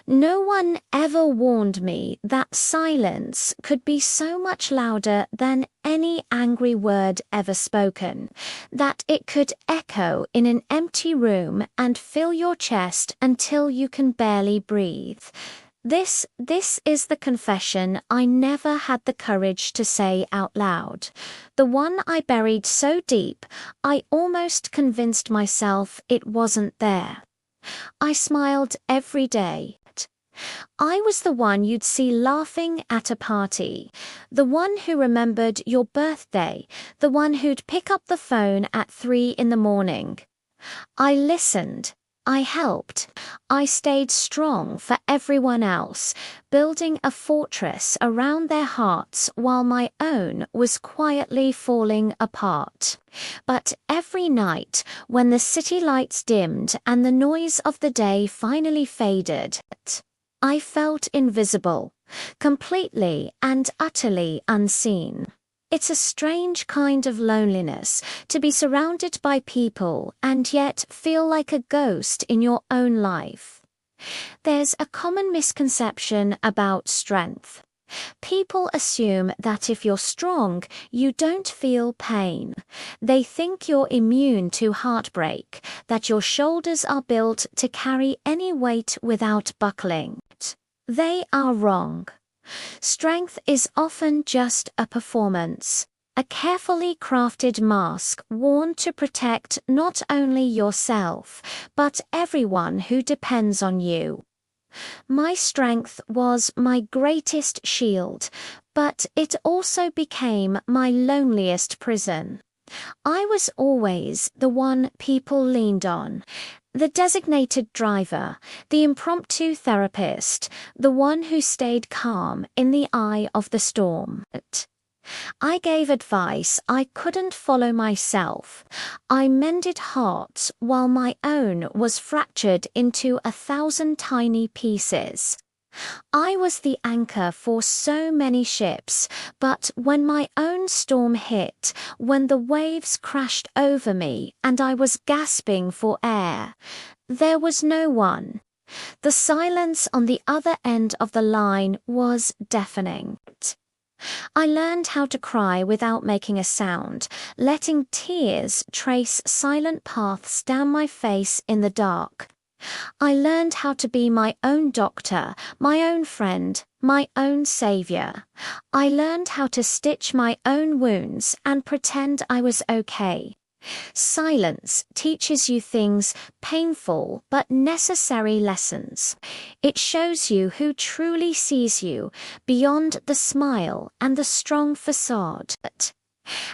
No one ever warned me that silence could be so much louder than any angry word ever spoken, that it could echo in an empty room and fill your chest until you can barely breathe. This is the confession I never had the courage to say out loud. The one I buried so deep, I almost convinced myself it wasn't there. I smiled every day. I was the one you'd see laughing at a party, the one who remembered your birthday, the one who'd pick up the phone at 3 in the morning. I listened. I helped. I stayed strong for everyone else, building a fortress around their hearts while my own was quietly falling apart. But every night, when the city lights dimmed and the noise of the day finally faded, I felt invisible, completely and utterly unseen. It's a strange kind of loneliness to be surrounded by people and yet feel like a ghost in your own life. There's a common misconception about strength. People assume that if you're strong, you don't feel pain. They think you're immune to heartbreak, that your shoulders are built to carry any weight without buckling. They are wrong. Strength is often just a performance, a carefully crafted mask worn to protect not only yourself, but everyone who depends on you. My strength was my greatest shield, but it also became my loneliest prison. I was always the one people leaned on, the designated driver, the impromptu therapist, the one who stayed calm in the eye of the storm. I gave advice I couldn't follow myself. I mended hearts while my own was fractured into 1,000 tiny pieces. I was the anchor for so many ships, but when my own storm hit, when the waves crashed over me and I was gasping for air, there was no one. The silence on the other end of the line was deafening. I learned how to cry without making a sound, letting tears trace silent paths down my face in the dark. I learned how to be my own doctor, my own friend, my own savior. I learned how to stitch my own wounds and pretend I was okay. Silence teaches you things, painful but necessary lessons. It shows you who truly sees you beyond the smile and the strong facade.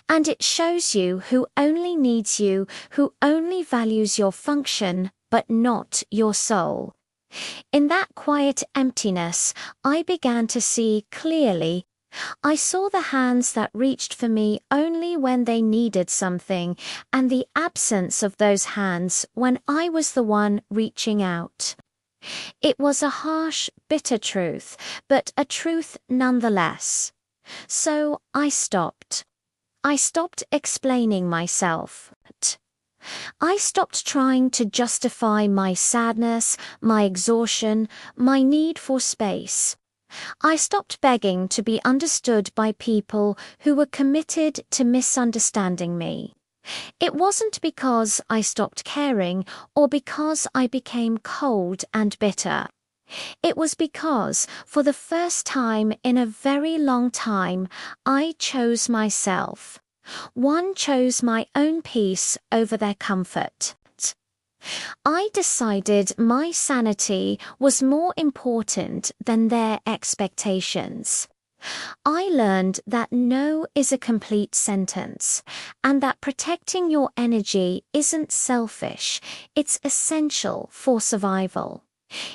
And it shows you who only needs you, who only values your function, but not your soul. In that quiet emptiness, I began to see clearly. I saw the hands that reached for me only when they needed something, and the absence of those hands when I was the one reaching out. It was a harsh, bitter truth, but a truth nonetheless. So I stopped. I stopped explaining myself. I stopped trying to justify my sadness, my exhaustion, my need for space. I stopped begging to be understood by people who were committed to misunderstanding me. It wasn't because I stopped caring or because I became cold and bitter. It was because, for the first time in a very long time, I chose myself. One chose my own peace over their comfort. I decided my sanity was more important than their expectations. I learned that no is a complete sentence, and that protecting your energy isn't selfish, it's essential for survival.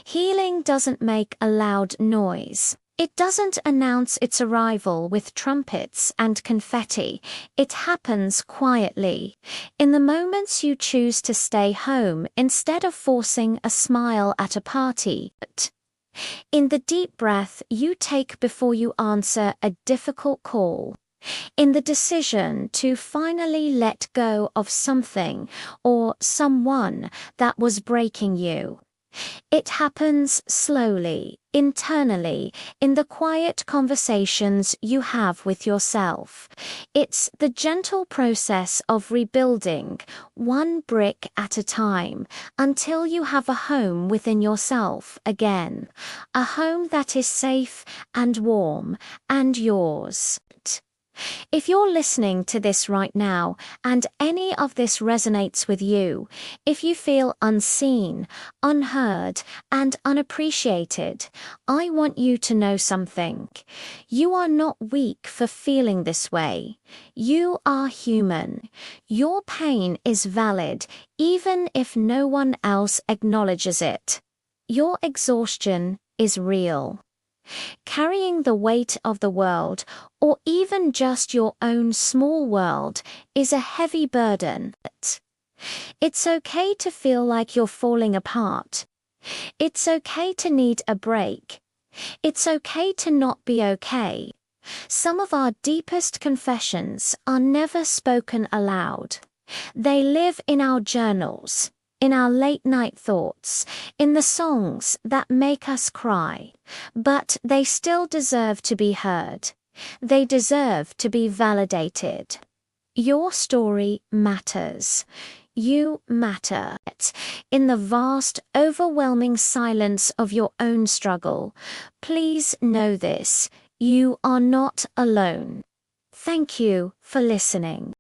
Healing doesn't make a loud noise. It doesn't announce its arrival with trumpets and confetti. It happens quietly, in the moments you choose to stay home instead of forcing a smile at a party. In the deep breath you take before you answer a difficult call. In the decision to finally let go of something or someone that was breaking you. It happens slowly, internally, in the quiet conversations you have with yourself. It's the gentle process of rebuilding, one brick at a time, until you have a home within yourself again. A home that is safe and warm and yours. If you're listening to this right now and any of this resonates with you, if you feel unseen, unheard, and unappreciated, I want you to know something. You are not weak for feeling this way. You are human. Your pain is valid, even if no one else acknowledges it. Your exhaustion is real. Carrying the weight of the world, or even just your own small world, is a heavy burden. It's okay to feel like you're falling apart. It's okay to need a break. It's okay to not be okay. Some of our deepest confessions are never spoken aloud. They live in our journals, in our late-night thoughts, in the songs that make us cry. But they still deserve to be heard. They deserve to be validated. Your story matters. You matter. In the vast, overwhelming silence of your own struggle, please know this: you are not alone. Thank you for listening.